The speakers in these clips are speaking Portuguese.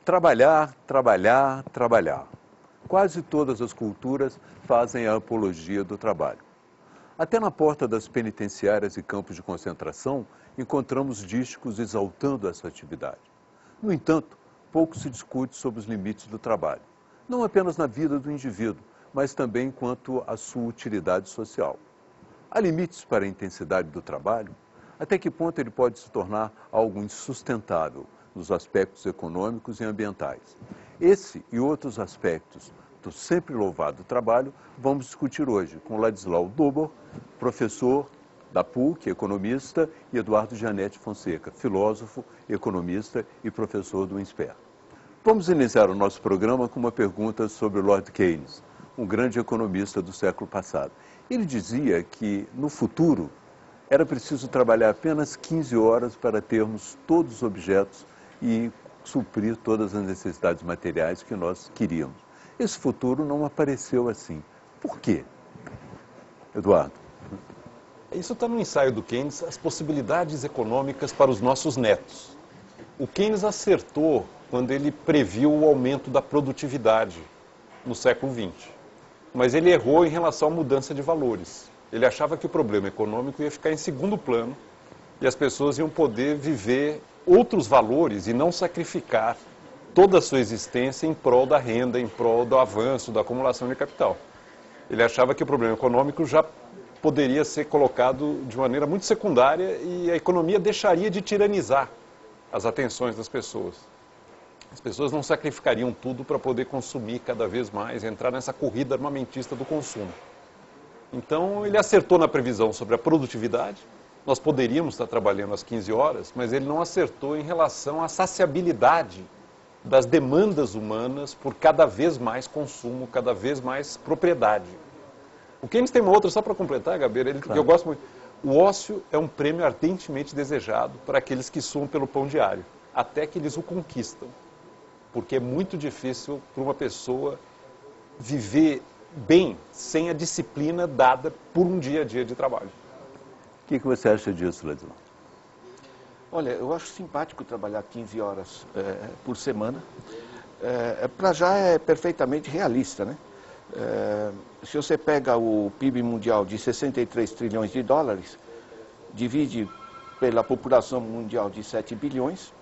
Trabalhar, trabalhar, trabalhar. Quase todas as culturas fazem a apologia do trabalho. Até na porta das penitenciárias e campos de concentração, encontramos dísticos exaltando essa atividade. No entanto, pouco se discute sobre os limites do trabalho, não apenas na vida do indivíduo, mas também quanto à sua utilidade social. Há limites para a intensidade do trabalho? Até que ponto ele pode se tornar algo insustentável nos aspectos econômicos e ambientais? Esse e outros aspectos do sempre louvado trabalho vamos discutir hoje com Ladislau Dubor, professor da PUC, economista, e Eduardo Janete Fonseca, filósofo, economista e professor do INSPER. Vamos iniciar o nosso programa com uma pergunta sobre Lord Keynes, um grande economista do século passado. Ele dizia que, no futuro, era preciso trabalhar apenas 15 horas para termos todos os objetos e suprir todas as necessidades materiais que nós queríamos. Esse futuro não apareceu assim. Por quê? Eduardo. Isso está no ensaio do Keynes, as possibilidades econômicas para os nossos netos. O Keynes acertou quando ele previu o aumento da produtividade no século XX. Mas ele errou em relação à mudança de valores. Ele achava que o problema econômico ia ficar em segundo plano e as pessoas iam poder viver outros valores e não sacrificar toda a sua existência em prol da renda, em prol do avanço, da acumulação de capital. Ele achava que o problema econômico já poderia ser colocado de maneira muito secundária e a economia deixaria de tiranizar as atenções das pessoas. As pessoas não sacrificariam tudo para poder consumir cada vez mais, entrar nessa corrida armamentista do consumo. Então, ele acertou na previsão sobre a produtividade. Nós poderíamos estar trabalhando às 15 horas, mas ele não acertou em relação à saciabilidade das demandas humanas por cada vez mais consumo, cada vez mais propriedade. O Keynes tem uma outra, só para completar, Gabeira, Claro. eu gosto muito. O ócio é um prêmio ardentemente desejado para aqueles que suam pelo pão diário, até que eles o conquistam. Porque é muito difícil para uma pessoa viver bem sem a disciplina dada por um dia a dia de trabalho. O que você acha disso, Ladislau? Olha, eu acho simpático trabalhar 15 horas por semana. Para já é perfeitamente realista, né? Se você pega o PIB mundial de 63 trilhões de dólares, divide pela população mundial de 7 bilhões,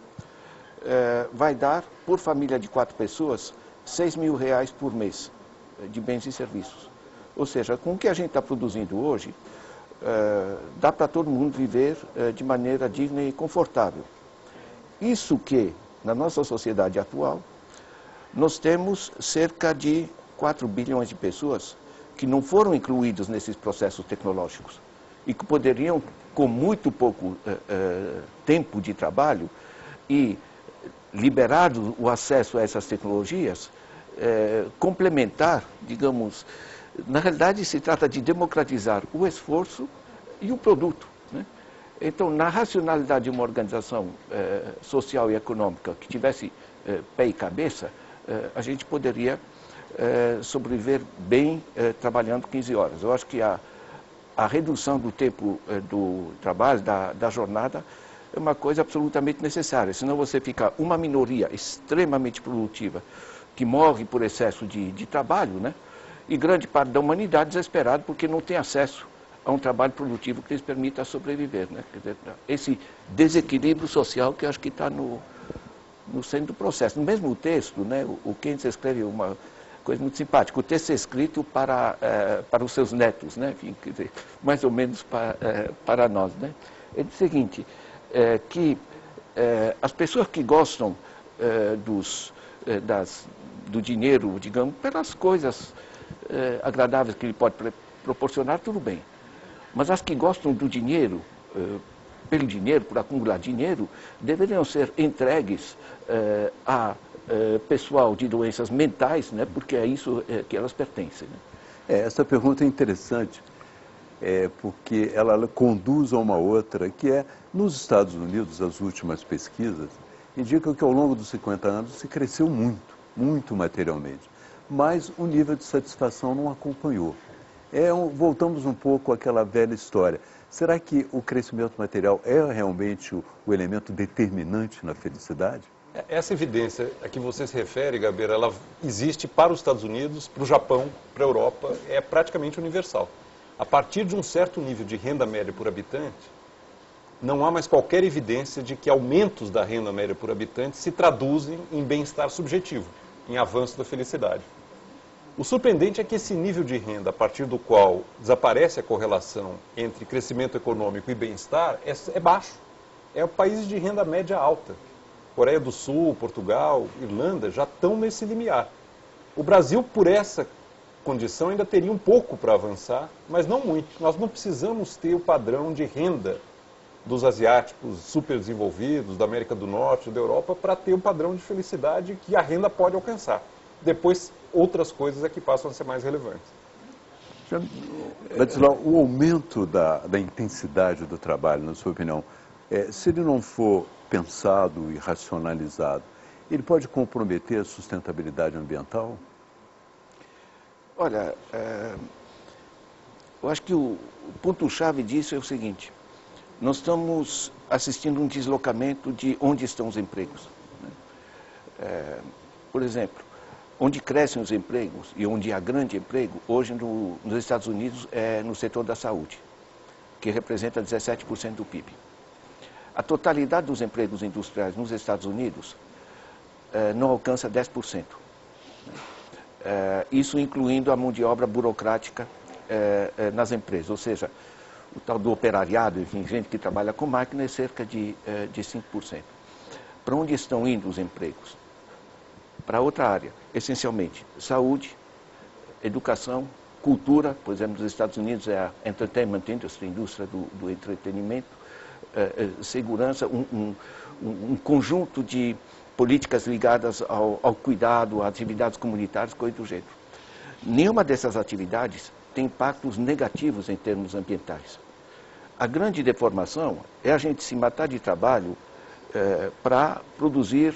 vai dar, por família de 4 pessoas, R$6.000 por mês de bens e serviços. Ou seja, com o que a gente está produzindo hoje, dá para todo mundo viver de maneira digna e confortável. Isso que, na nossa sociedade atual, nós temos cerca de 4 bilhões de pessoas que não foram incluídos nesses processos tecnológicos e que poderiam, com muito pouco tempo de trabalho e liberado o acesso a essas tecnologias, complementar, digamos, na realidade se trata de democratizar o esforço e o produto, né? Então, na racionalidade de uma organização social e econômica que tivesse pé e cabeça, a gente poderia sobreviver bem trabalhando 15 horas. Eu acho que a redução do tempo do trabalho, da jornada, é uma coisa absolutamente necessária. Senão você fica uma minoria extremamente produtiva que morre por excesso de trabalho, né? E grande parte da humanidade desesperada porque não tem acesso a um trabalho produtivo que lhes permita sobreviver, né? Quer dizer, esse desequilíbrio social que eu acho que está no centro do processo. No mesmo texto, né, o Keynes escreve uma coisa muito simpática. O texto é escrito para os seus netos, né? Enfim, quer dizer, mais ou menos para nós, né? Ele diz o seguinte, que as pessoas que gostam do dinheiro, digamos, pelas coisas agradáveis que ele pode proporcionar, tudo bem. Mas as que gostam do dinheiro, pelo dinheiro, por acumular dinheiro, deveriam ser entregues a pessoal de doenças mentais, né, porque é isso que elas pertencem. Né? Essa pergunta é interessante, porque ela conduz a uma outra, que é, nos Estados Unidos, as últimas pesquisas indicam que ao longo dos 50 anos se cresceu muito, muito materialmente, mas o nível de satisfação não acompanhou. Voltamos um pouco àquela velha história. Será que o crescimento material é realmente o elemento determinante na felicidade? Essa evidência a que você se refere, Gabeira, ela existe para os Estados Unidos, para o Japão, para a Europa, é praticamente universal. A partir de um certo nível de renda média por habitante, não há mais qualquer evidência de que aumentos da renda média por habitante se traduzem em bem-estar subjetivo, em avanço da felicidade. O surpreendente é que esse nível de renda, a partir do qual desaparece a correlação entre crescimento econômico e bem-estar, é baixo. É países de renda média alta. Coreia do Sul, Portugal, Irlanda já estão nesse limiar. O Brasil, por essa condição, ainda teria um pouco para avançar, mas não muito. Nós não precisamos ter o padrão de renda dos asiáticos superdesenvolvidos, da América do Norte, da Europa, para ter o padrão de felicidade que a renda pode alcançar. Depois, outras coisas é que passam a ser mais relevantes. Ladislau, o aumento da intensidade do trabalho, na sua opinião, se ele não for pensado e racionalizado, ele pode comprometer a sustentabilidade ambiental? Olha, eu acho que o ponto-chave disso é o seguinte: nós estamos assistindo um deslocamento de onde estão os empregos. Por exemplo, onde crescem os empregos e onde há grande emprego, hoje nos Estados Unidos é no setor da saúde, que representa 17% do PIB. A totalidade dos empregos industriais nos Estados Unidos não alcança 10%. Isso incluindo a mão de obra burocrática nas empresas, ou seja, o tal do operariado, enfim, gente que trabalha com máquina, é cerca de 5%. Para onde estão indo os empregos? Para outra área, essencialmente, saúde, educação, cultura, por exemplo, nos Estados Unidos é a entertainment industry, indústria do entretenimento, segurança, um conjunto de políticas ligadas ao cuidado, a atividades comunitárias, coisa do jeito. Nenhuma dessas atividades tem impactos negativos em termos ambientais. A grande deformação é a gente se matar de trabalho para produzir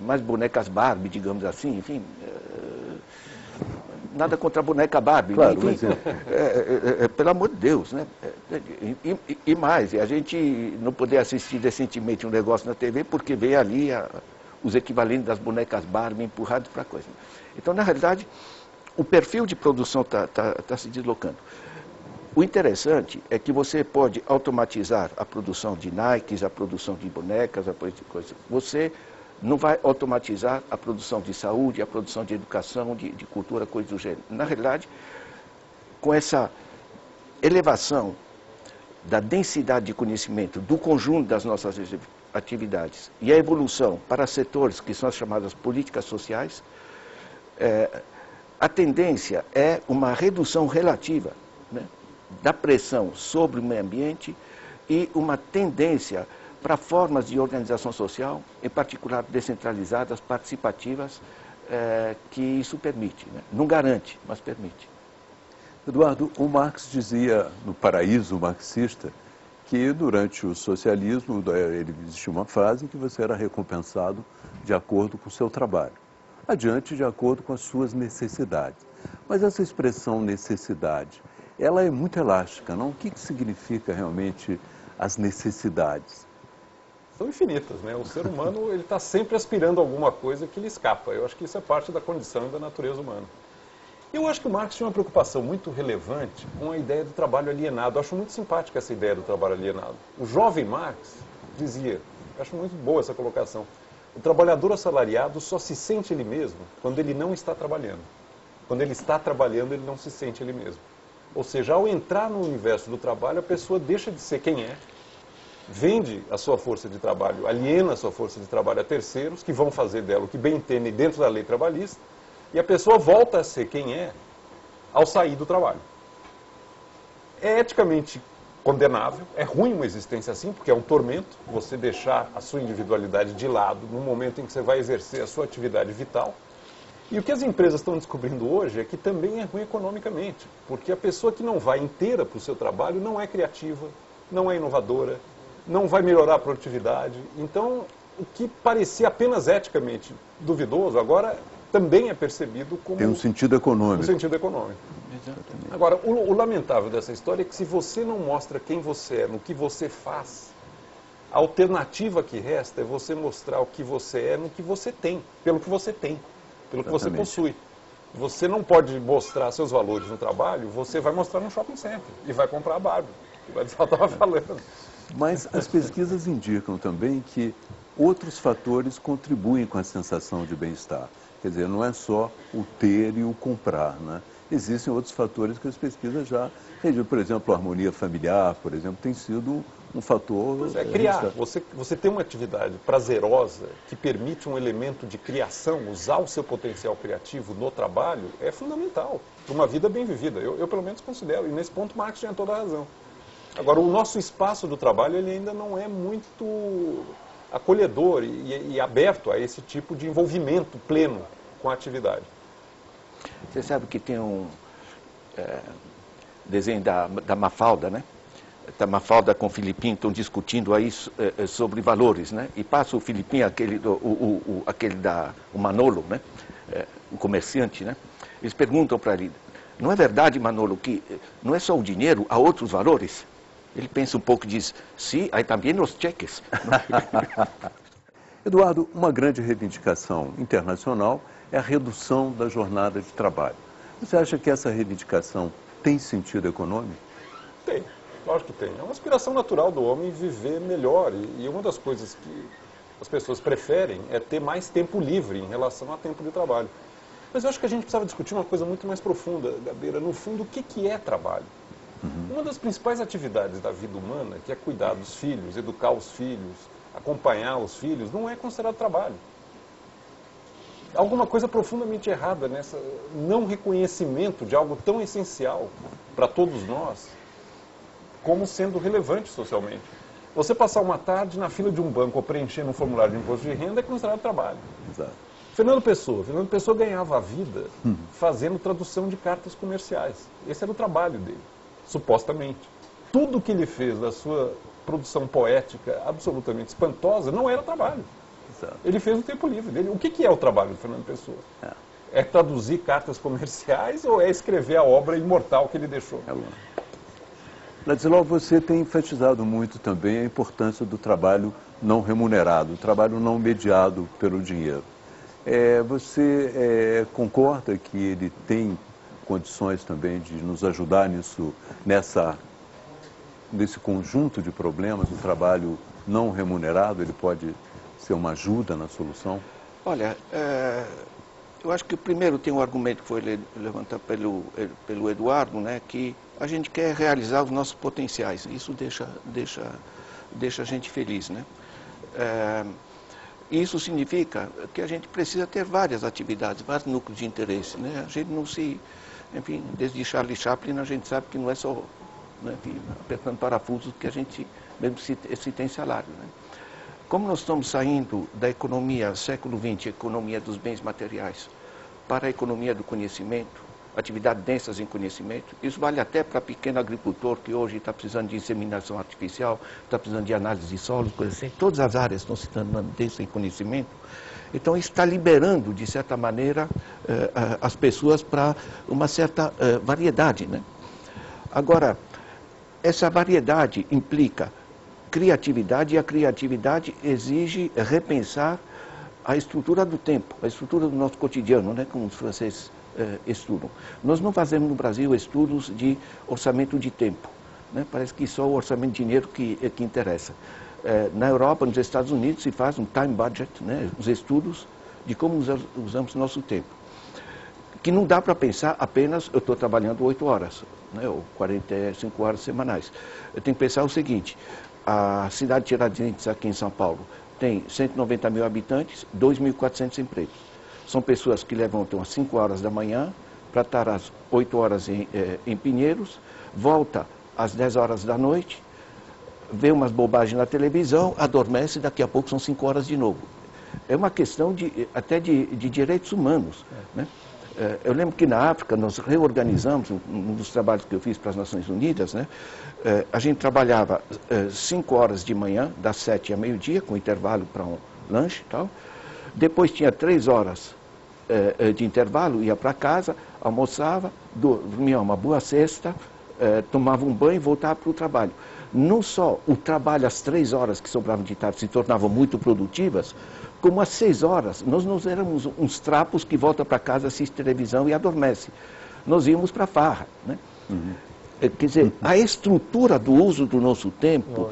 mais bonecas Barbie, digamos assim, enfim. Nada contra a boneca Barbie, claro, enfim, mas pelo amor de Deus, né? E mais, a gente não poder assistir decentemente um negócio na TV porque vê ali os equivalentes das bonecas Barbie empurrados para a coisa. Então, na realidade, o perfil de produção está se deslocando. O interessante é que você pode automatizar a produção de Nikes, a produção de bonecas, a coisa. Você não vai automatizar a produção de saúde, a produção de educação, de cultura, coisa do gênero. Na realidade, com essa elevação da densidade de conhecimento do conjunto das nossas atividades e a evolução para setores que são as chamadas políticas sociais, a tendência é uma redução relativa, né, da pressão sobre o meio ambiente e uma tendência para formas de organização social, em particular descentralizadas, participativas, que isso permite, né? Não garante, mas permite. Eduardo, o Marx dizia, no Paraíso Marxista, que durante o socialismo existia uma fase em que você era recompensado de acordo com o seu trabalho, adiante de acordo com as suas necessidades. Mas essa expressão necessidade, ela é muito elástica, não? O que significa realmente as necessidades? São infinitas, né? O ser humano ele está sempre aspirando a alguma coisa que lhe escapa. Eu acho que isso é parte da condição e da natureza humana. Eu acho que o Marx tinha uma preocupação muito relevante com a ideia do trabalho alienado. Eu acho muito simpática essa ideia do trabalho alienado. O jovem Marx dizia, eu acho muito boa essa colocação, o trabalhador assalariado só se sente ele mesmo quando ele não está trabalhando. Quando ele está trabalhando, ele não se sente ele mesmo. Ou seja, ao entrar no universo do trabalho, a pessoa deixa de ser quem é, vende a sua força de trabalho, aliena a sua força de trabalho a terceiros, que vão fazer dela o que bem entendem dentro da lei trabalhista, e a pessoa volta a ser quem é ao sair do trabalho. É eticamente condenável, é ruim uma existência assim, porque é um tormento você deixar a sua individualidade de lado no momento em que você vai exercer a sua atividade vital. E o que as empresas estão descobrindo hoje é que também é ruim economicamente, porque a pessoa que não vai inteira para o seu trabalho não é criativa, não é inovadora, não vai melhorar a produtividade. Então, o que parecia apenas eticamente duvidoso, agora também é percebido como... Tem um sentido econômico. Um sentido econômico. Exatamente. Agora, o lamentável dessa história é que se você não mostra quem você é, no que você faz, A alternativa que resta é você mostrar o que você é no que você tem, pelo que você tem, pelo que você possui. Você não pode mostrar seus valores no trabalho, você vai mostrar no shopping center e vai comprar a Barbie, que vai estava falando. Mas as pesquisas indicam também que outros fatores contribuem com a sensação de bem-estar. Quer dizer, não é só o ter e o comprar, né? Existem outros fatores que as pesquisas já regiram. Por exemplo, a harmonia familiar, por exemplo, tem sido um fator... Pois é, criar. Você tem uma atividade prazerosa que permite um elemento de criação, usar o seu potencial criativo no trabalho, é fundamental para uma vida bem vivida. Eu pelo menos considero, e nesse ponto Marx tinha toda a razão. Agora, o nosso espaço do trabalho ele ainda não é muito acolhedor e aberto a esse tipo de envolvimento pleno com a atividade. Você sabe que tem um desenho da Mafalda, né? Da Mafalda com o Filipinho, estão discutindo aí sobre valores, né? E passa o Filipinho, o Manolo, né? O comerciante, né? Eles perguntam para ele, não é verdade, Manolo, que não é só o dinheiro, há outros valores? Ele pensa um pouco e diz, sim, aí também os cheques. Eduardo, uma grande reivindicação internacional é a redução da jornada de trabalho. Você acha que essa reivindicação tem sentido econômico? Tem, lógico que tem. É uma aspiração natural do homem viver melhor. E uma das coisas que as pessoas preferem é ter mais tempo livre em relação a tempo de trabalho. Mas eu acho que a gente precisava discutir uma coisa muito mais profunda, Gabeira. No fundo, o que é trabalho? Uma das principais atividades da vida humana, que é cuidar dos filhos, educar os filhos, acompanhar os filhos, não é considerado trabalho. Alguma coisa profundamente errada nessa não reconhecimento de algo tão essencial para todos nós, como sendo relevante socialmente. Você passar uma tarde na fila de um banco ou preenchendo um formulário de imposto de renda é considerado trabalho. Exato. Fernando Pessoa ganhava a vida fazendo tradução de cartas comerciais. Esse era o trabalho dele, supostamente. Tudo que ele fez da sua produção poética absolutamente espantosa não era trabalho. Exato. Ele fez o tempo livre dele. O que é o trabalho do Fernando Pessoa? É traduzir cartas comerciais ou é escrever a obra imortal que ele deixou? Ladislau, você tem enfatizado muito também a importância do trabalho não remunerado, o trabalho não mediado pelo dinheiro. Você concorda que ele tem condições também de nos ajudar nesse conjunto de problemas? O trabalho não remunerado, ele pode ser uma ajuda na solução? Olha, eu acho que primeiro tem um argumento que foi levantado pelo Eduardo, né, que a gente quer realizar os nossos potenciais. Isso deixa a gente feliz, né? Isso significa que a gente precisa ter várias atividades, vários núcleos de interesse, né? A gente não se... Enfim, desde Charlie Chaplin a gente sabe que não é só, né, enfim, apertando parafusos que a gente mesmo se tem salário, né? Como nós estamos saindo da economia século XX, economia dos bens materiais, para a economia do conhecimento, atividades densas em conhecimento, isso vale até para pequeno agricultor que hoje está precisando de inseminação artificial, está precisando de análise de solos, coisas assim. Todas as áreas estão se tornando densas em conhecimento. Então, isso está liberando, de certa maneira, as pessoas para uma certa variedade, né? Agora, essa variedade implica criatividade, e a criatividade exige repensar a estrutura do tempo, a estrutura do nosso cotidiano, né, como os franceses estudam. Nós não fazemos no Brasil estudos de orçamento de tempo, né? Parece que só o orçamento de dinheiro que interessa. Na Europa, nos Estados Unidos, se faz um time budget, né, os estudos de como usamos o nosso tempo. Que não dá para pensar apenas, eu estou trabalhando 8 horas, né, ou 45 horas semanais. Eu tenho que pensar o seguinte, a cidade de Tiradentes, aqui em São Paulo, tem 190 mil habitantes, 2.400 empregos. São pessoas que levantam às 5 horas da manhã para estar às 8 horas em Pinheiros, volta às 10 horas da noite, vê umas bobagens na televisão, adormece e daqui a pouco são 5 horas de novo. É uma questão até de direitos humanos, né? Eu lembro que na África nós reorganizamos, um dos trabalhos que eu fiz para as Nações Unidas, né? A gente trabalhava 5 horas de manhã, das 7 a meio-dia, com intervalo para um lanche e tal. Depois tinha 3 horas de intervalo, ia para casa, almoçava, dormia uma boa siesta, tomava um banho e voltava para o trabalho. não só o trabalho às 3 horas que sobravam de tarde se tornavam muito produtivas, como às 6 horas nós não éramos uns trapos que voltam para casa, assiste televisão e adormece. Nós íamos para a farra, né? Quer dizer, a estrutura do uso do nosso tempo,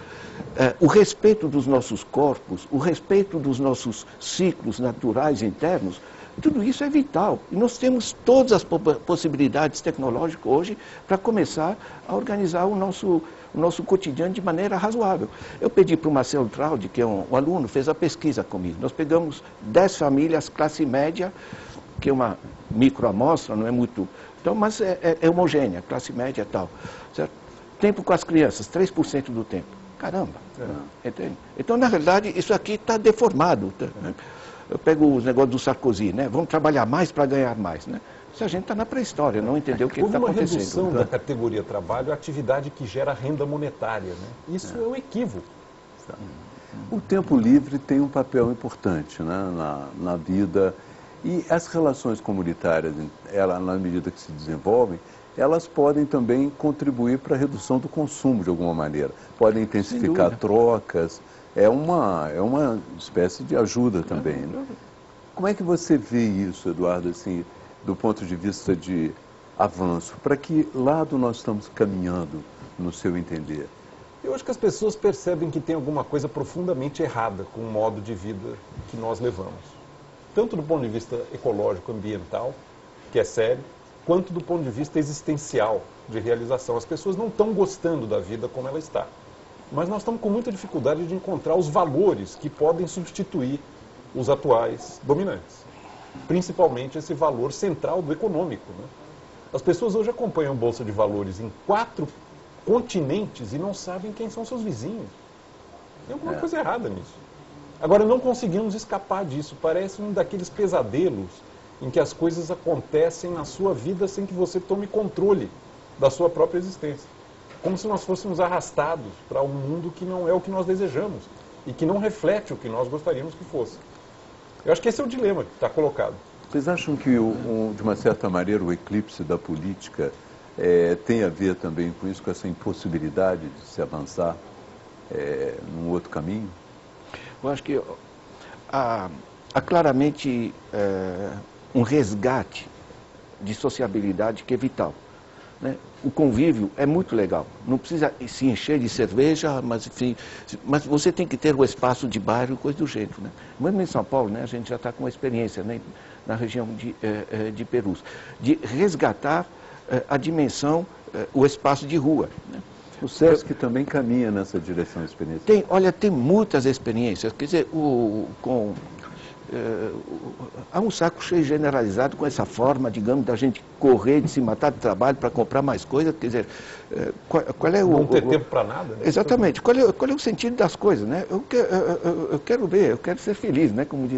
o respeito dos nossos corpos, o respeito dos nossos ciclos naturais internos, tudo isso é vital. E nós temos todas as possibilidades tecnológicas hoje para começar a organizar o nosso cotidiano de maneira razoável. Eu pedi para o Marcelo Traude, que é um aluno, fez a pesquisa comigo. Nós pegamos 10 famílias, classe média, que é uma microamostra, não é muito... Então, mas é homogênea, classe média e tal. Certo? Tempo com as crianças, 3% do tempo. Caramba! Entende? Então, na realidade, isso aqui está deformado. Né? Eu pego os negócios do Sarkozy, né? Vamos trabalhar mais para ganhar mais, né? Se a gente está na pré-história, não entendeu o que está acontecendo. Houve uma redução da categoria trabalho, a atividade que gera renda monetária, né? Isso é um equívoco. O tempo livre tem um papel importante, né, na vida, e as relações comunitárias, na medida que se desenvolvem, elas podem também contribuir para a redução do consumo de alguma maneira. Podem intensificar trocas, é uma espécie de ajuda também. Né? Como é que você vê isso, Eduardo, assim, do ponto de vista de avanço? Para que lado nós estamos caminhando, no seu entender? Eu acho que as pessoas percebem que tem alguma coisa profundamente errada com o modo de vida que nós levamos. Tanto do ponto de vista ecológico, ambiental, que é sério, quanto do ponto de vista existencial, de realização. As pessoas não estão gostando da vida como ela está. Mas nós estamos com muita dificuldade de encontrar os valores que podem substituir os atuais dominantes. Principalmente esse valor central do econômico. Né? As pessoas hoje acompanham a Bolsa de Valores em 4 continentes e não sabem quem são seus vizinhos. Tem alguma coisa errada nisso. Agora, não conseguimos escapar disso. Parece um daqueles pesadelos em que as coisas acontecem na sua vida sem que você tome controle da sua própria existência. Como se nós fôssemos arrastados para um mundo que não é o que nós desejamos e que não reflete o que nós gostaríamos que fosse. Eu acho que esse é o dilema que está colocado. Vocês acham que, de uma certa maneira, o eclipse da política tem a ver também com isso, com essa impossibilidade de se avançar num outro caminho? Eu acho que há claramente um resgate de sociabilidade que é vital. Né? O convívio é muito legal. Não precisa se encher de cerveja, mas, enfim, mas você tem que ter o espaço de bairro, coisa do jeito. Né? Mesmo em São Paulo, né, a gente já está com uma experiência, né, na região de Perus, de resgatar a dimensão, o espaço de rua. Né? O SESC também caminha nessa direção, experiência. Tem muitas experiências. Quer dizer, há um saco cheio generalizado com essa forma, digamos, da gente correr, de se matar de trabalho para comprar mais coisas. Quer dizer, qual é o... Não ter tempo para nada, né? Exatamente. Qual é o sentido das coisas, né? Eu quero ver, eu quero ser feliz, né? Como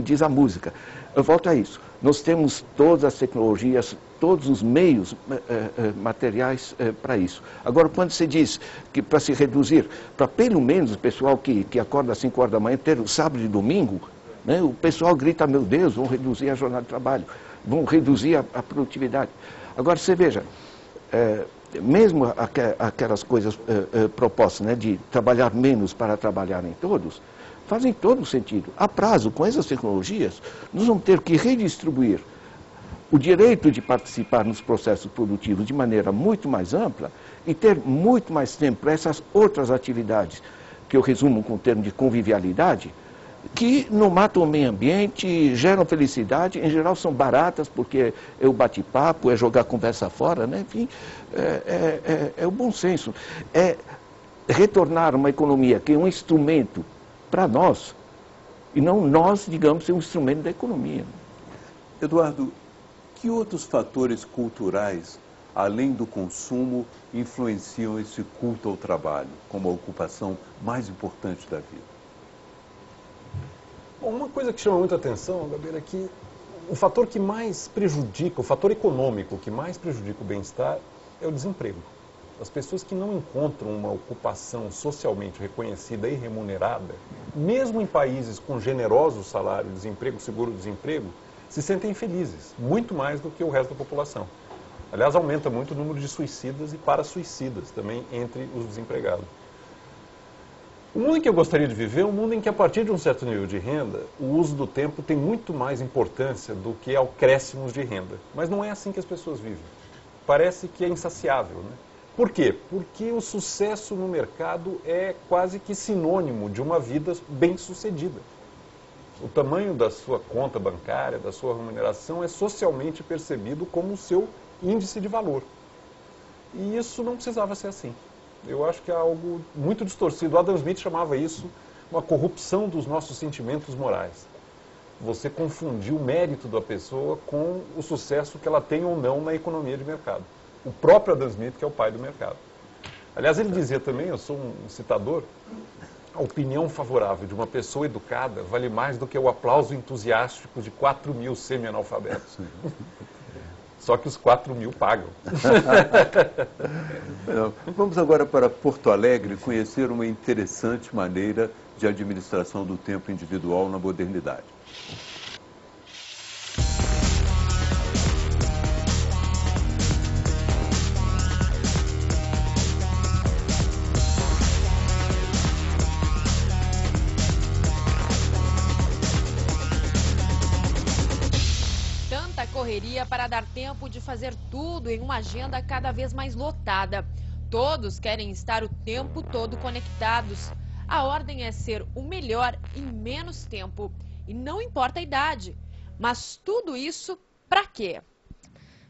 diz a música. Eu volto a isso. Nós temos todas as tecnologias, todos os meios materiais para isso. Agora, quando se diz que para se reduzir, para pelo menos o pessoal que acorda às 5 horas da manhã ter o sábado e domingo, né, o pessoal grita, meu Deus, vão reduzir a jornada de trabalho, vão reduzir a produtividade. Agora, você veja, mesmo aquelas coisas propostas, né, de trabalhar menos para trabalharem todos, fazem todo sentido. A prazo, com essas tecnologias, nós vamos ter que redistribuir o direito de participar nos processos produtivos de maneira muito mais ampla e ter muito mais tempo para essas outras atividades, que eu resumo com o termo de convivialidade, que não matam o meio ambiente, geram felicidade, em geral são baratas, porque é o bate-papo, é jogar a conversa fora, né? Enfim, é o bom senso. É retornar uma economia que é um instrumento para nós, e não nós, digamos, ser um instrumento da economia. Eduardo, que outros fatores culturais, além do consumo, influenciam esse culto ao trabalho, como a ocupação mais importante da vida? Bom, uma coisa que chama muita atenção, Gabriel, é que o fator que mais prejudica, o fator econômico que mais prejudica o bem-estar é o desemprego. As pessoas que não encontram uma ocupação socialmente reconhecida e remunerada, mesmo em países com generosos salários, desemprego, seguro-desemprego, se sentem infelizes, muito mais do que o resto da população. Aliás, aumenta muito o número de suicidas e para-suicidas também entre os desempregados. O mundo em que eu gostaria de viver é um mundo em que, a partir de um certo nível de renda, o uso do tempo tem muito mais importância do que acréscimos de renda. Mas não é assim que as pessoas vivem. Parece que é insaciável, né? Por quê? Porque o sucesso no mercado é quase que sinônimo de uma vida bem-sucedida. O tamanho da sua conta bancária, da sua remuneração, é socialmente percebido como o seu índice de valor. E isso não precisava ser assim. Eu acho que é algo muito distorcido. Adam Smith chamava isso uma corrupção dos nossos sentimentos morais. Você confundir o mérito da pessoa com o sucesso que ela tem ou não na economia de mercado. O próprio Adam Smith, que é o pai do mercado. Aliás, ele dizia também, eu sou um citador, a opinião favorável de uma pessoa educada vale mais do que o aplauso entusiástico de 4.000 semi-analfabetos. Só que os 4.000 pagam. Vamos agora para Porto Alegre conhecer uma interessante maneira de administração do tempo individual na modernidade. Correria para dar tempo de fazer tudo em uma agenda cada vez mais lotada. Todos querem estar o tempo todo conectados. A ordem é ser o melhor em menos tempo. E não importa a idade. Mas tudo isso para quê?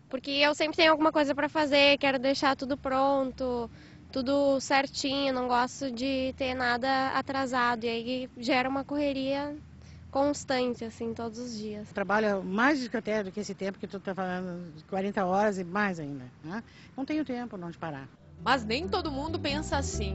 Porque eu sempre tenho alguma coisa para fazer, quero deixar tudo pronto, tudo certinho, não gosto de ter nada atrasado. E aí gera uma correria constante, assim, todos os dias. Trabalho mais até do que esse tempo que tu está falando, 40 horas e mais ainda, né? Não tenho tempo não de parar. Mas nem todo mundo pensa assim.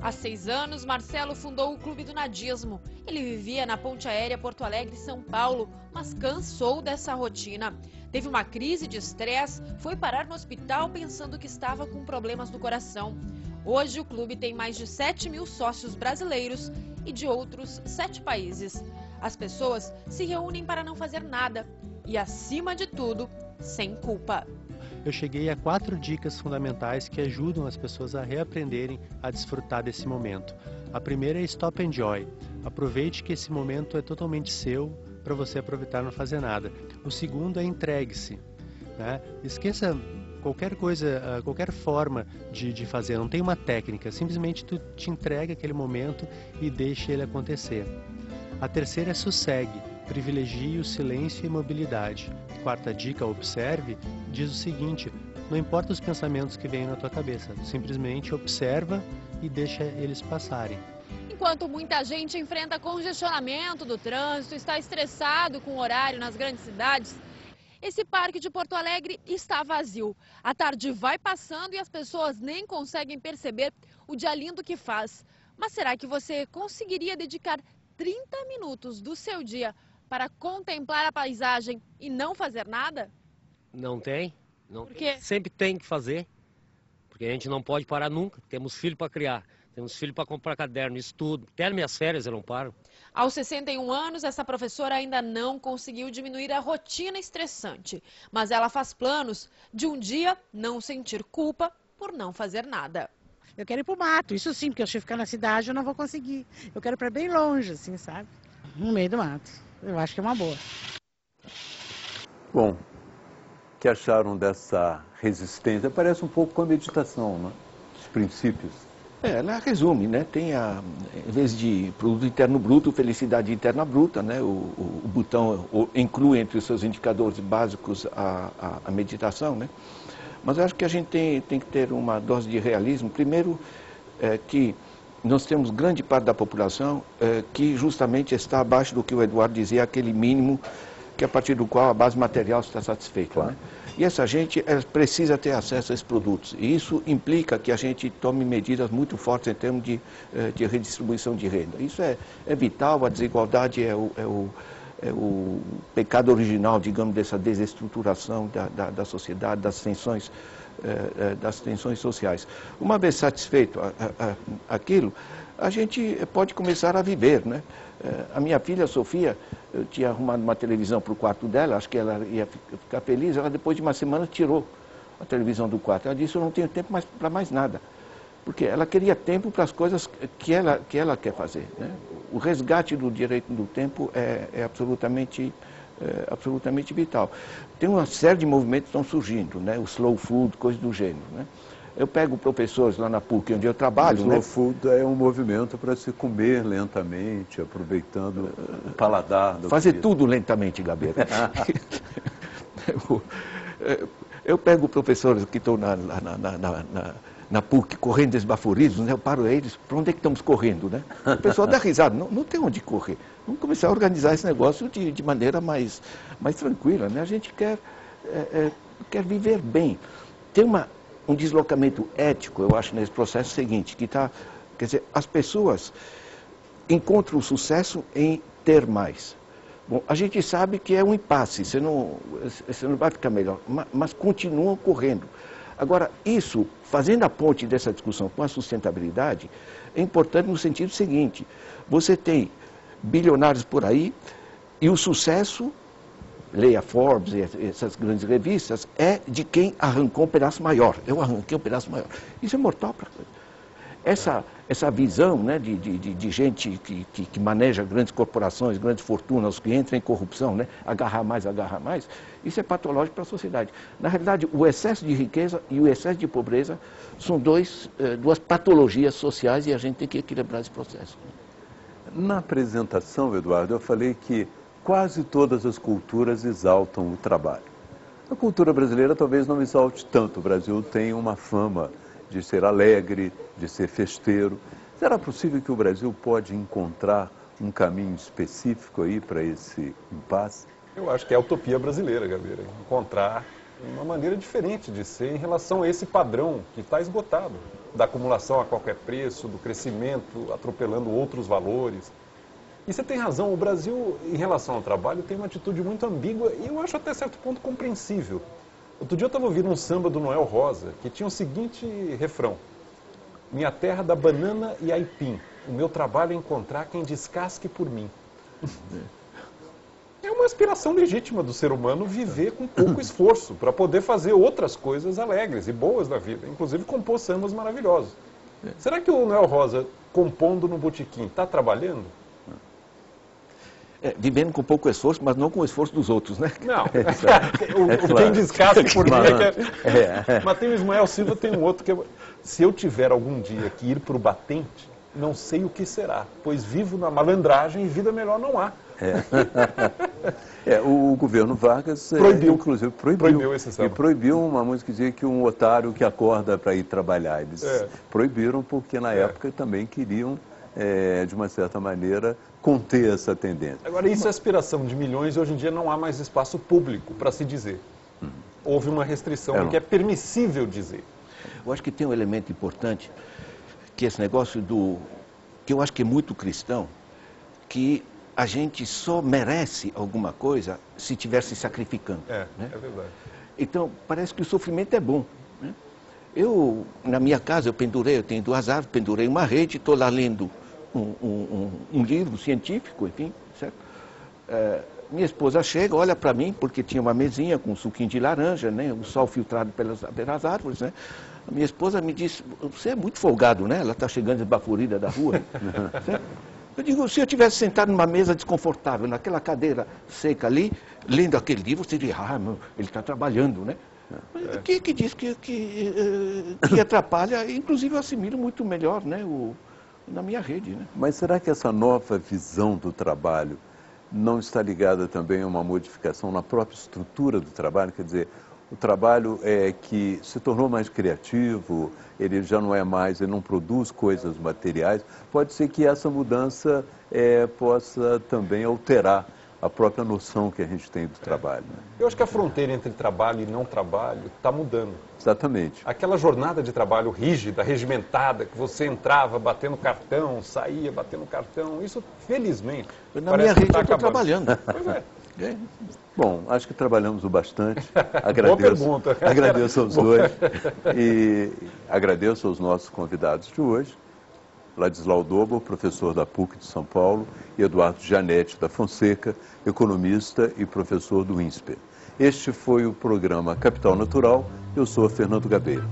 Há 6 anos, Marcelo fundou o Clube do Nadismo. Ele vivia na Ponte Aérea Porto Alegre, São Paulo, mas cansou dessa rotina. Teve uma crise de estresse, foi parar no hospital pensando que estava com problemas no coração. Hoje, o clube tem mais de 7.000 sócios brasileiros e de outros 7 países. As pessoas se reúnem para não fazer nada e, acima de tudo, sem culpa. Eu cheguei a 4 dicas fundamentais que ajudam as pessoas a reaprenderem a desfrutar desse momento. A primeira é Stop and Enjoy. Aproveite que esse momento é totalmente seu para você aproveitar e não fazer nada. O segundo é Entregue-se, né? Esqueça qualquer coisa, qualquer forma de fazer. Não tem uma técnica, simplesmente tu te entrega aquele momento e deixa ele acontecer. A terceira é Sossegue. Privilegie o silêncio e a imobilidade. Quarta dica, Observe, diz o seguinte: não importa os pensamentos que vêm na tua cabeça, simplesmente observa e deixa eles passarem. Enquanto muita gente enfrenta congestionamento do trânsito, está estressado com o horário nas grandes cidades, esse parque de Porto Alegre está vazio. A tarde vai passando e as pessoas nem conseguem perceber o dia lindo que faz. Mas será que você conseguiria dedicar 30 minutos do seu dia para contemplar a paisagem e não fazer nada? Não tem. Não. Por quê? Sempre tem que fazer, porque a gente não pode parar nunca. Temos filho para criar, temos filho para comprar caderno, estudo. Até minhas férias eu não paro. Aos 61 anos, essa professora ainda não conseguiu diminuir a rotina estressante. Mas ela faz planos de um dia não sentir culpa por não fazer nada. Eu quero ir pro mato, isso sim, porque se eu ficar na cidade eu não vou conseguir. Eu quero ir para bem longe, assim, sabe? No meio do mato. Eu acho que é uma boa. Bom, o que acharam dessa resistência? Parece um pouco com a meditação, né? Os princípios. Ela resume, né? Tem em vez de produto interno bruto, felicidade interna bruta, né? O Butão inclui entre os seus indicadores básicos a meditação, né? Mas eu acho que a gente tem que ter uma dose de realismo. Primeiro, que nós temos grande parte da população que justamente está abaixo do que o Eduardo dizia, aquele mínimo que a partir do qual a base material está satisfeita. Claro. Né? E essa gente precisa ter acesso a esses produtos. E isso implica que a gente tome medidas muito fortes em termos de redistribuição de renda. Isso é vital, a desigualdade é o pecado original, digamos, dessa desestruturação da sociedade, das tensões sociais. Uma vez satisfeito aquilo, a gente pode começar a viver, né? A minha filha, Sofia, eu tinha arrumado uma televisão para o quarto dela, acho que ela ia ficar feliz, ela depois de uma semana tirou a televisão do quarto. Ela disse, eu não tenho tempo para mais nada. Porque ela queria tempo para as coisas que ela quer fazer, né? O resgate do direito do tempo é absolutamente vital. Tem uma série de movimentos que estão surgindo, né? O slow food, coisas do gênero, né? Eu pego professores lá na PUC, onde eu trabalho. O slow food é um movimento para se comer lentamente, aproveitando o paladar. Fazer tudo lentamente, Gabeira. Eu pego professores que estão na PUC correndo esbaforidos, né? Eu paro eles, para onde é que estamos correndo, né? O pessoal dá risada, não tem onde correr. Vamos começar a organizar esse negócio de maneira mais tranquila, né? A gente quer viver bem. Tem um deslocamento ético, eu acho, nesse processo seguinte, quer dizer, as pessoas encontram o sucesso em ter mais. Bom, a gente sabe que é um impasse, você não vai ficar melhor, mas continuam correndo. Agora, isso, fazendo a ponte dessa discussão com a sustentabilidade, é importante no sentido seguinte, você tem bilionários por aí e o sucesso, leia Forbes e essas grandes revistas, é de quem arrancou um pedaço maior. Eu arranquei um pedaço maior. Isso é mortal para a coisa. Essa visão, né, de gente que maneja grandes corporações, grandes fortunas, que entra em corrupção, né, agarrar mais, isso é patológico para a sociedade. Na realidade, o excesso de riqueza e o excesso de pobreza são duas patologias sociais e a gente tem que equilibrar esse processo. Na apresentação, Eduardo, eu falei que quase todas as culturas exaltam o trabalho. A cultura brasileira talvez não exalte tanto. O Brasil tem uma fama de ser alegre, de ser festeiro. Será possível que o Brasil pode encontrar um caminho específico aí para esse impasse? Eu acho que é a utopia brasileira, Gabeira, encontrar uma maneira diferente de ser em relação a esse padrão que está esgotado, da acumulação a qualquer preço, do crescimento atropelando outros valores. E você tem razão, o Brasil, em relação ao trabalho, tem uma atitude muito ambígua e eu acho até certo ponto compreensível. Outro dia eu estava ouvindo um samba do Noel Rosa, que tinha o seguinte refrão: minha terra dá banana e aipim, o meu trabalho é encontrar quem descasque por mim. É uma aspiração legítima do ser humano viver com pouco esforço, para poder fazer outras coisas alegres e boas na vida, inclusive compor sambas maravilhosos. Será que o Noel Rosa, compondo no botequim, está trabalhando? Vivendo com pouco esforço, mas não com o esforço dos outros, né? Não, quem descasque por mim Mas tem o Ismael Silva, tem um outro que se eu tiver algum dia que ir para o batente, não sei o que será, pois vivo na malandragem e vida melhor não há. O governo Vargas inclusive proibiu esse samba. E proibiu uma música que dizia que um otário que acorda para ir trabalhar. Eles proibiram porque na época também queriam, de uma certa maneira, conter essa tendência. Agora, isso é aspiração de milhões e hoje em dia não há mais espaço público para se dizer. Houve uma restrição do que é permissível dizer. Eu acho que tem um elemento importante, que esse negócio que eu acho que é muito cristão, que a gente só merece alguma coisa se estiver se sacrificando. Né? É verdade. Então, parece que o sofrimento é bom. Né? Na minha casa, eu tenho 2 árvores, pendurei uma rede, estou lá lendo um livro científico, enfim, certo? Minha esposa chega, olha para mim, porque tinha uma mesinha com um suquinho de laranja, né? O sol filtrado pelas árvores, né? A minha esposa me disse, você é muito folgado, né? Ela está chegando esbaforida da rua. Certo? Eu digo, se eu tivesse sentado numa mesa desconfortável, naquela cadeira seca ali, lendo aquele livro, você diria, ele está trabalhando, né? Mas quem é que diz que atrapalha? Inclusive eu assimilo muito melhor, né? Na minha rede, né? Mas será que essa nova visão do trabalho não está ligada também a uma modificação na própria estrutura do trabalho? Quer dizer, o trabalho que se tornou mais criativo, ele já não é mais, ele não produz coisas materiais. Pode ser que essa mudança possa também alterar a própria noção que a gente tem do trabalho. Né? Eu acho que a fronteira entre trabalho e não trabalho está mudando. Exatamente. Aquela jornada de trabalho rígida, regimentada, que você entrava batendo cartão, saía batendo cartão, isso felizmente Na minha rede eu estou trabalhando. Pois é. Bom, acho que trabalhamos o bastante. Boa pergunta. Agradeço aos dois e agradeço aos nossos convidados de hoje, Ladislau Dobel, professor da PUC de São Paulo, e Eduardo Janete da Fonseca, economista e professor do INSPER. Este foi o programa Capital Natural. Eu sou Fernando Gabeira.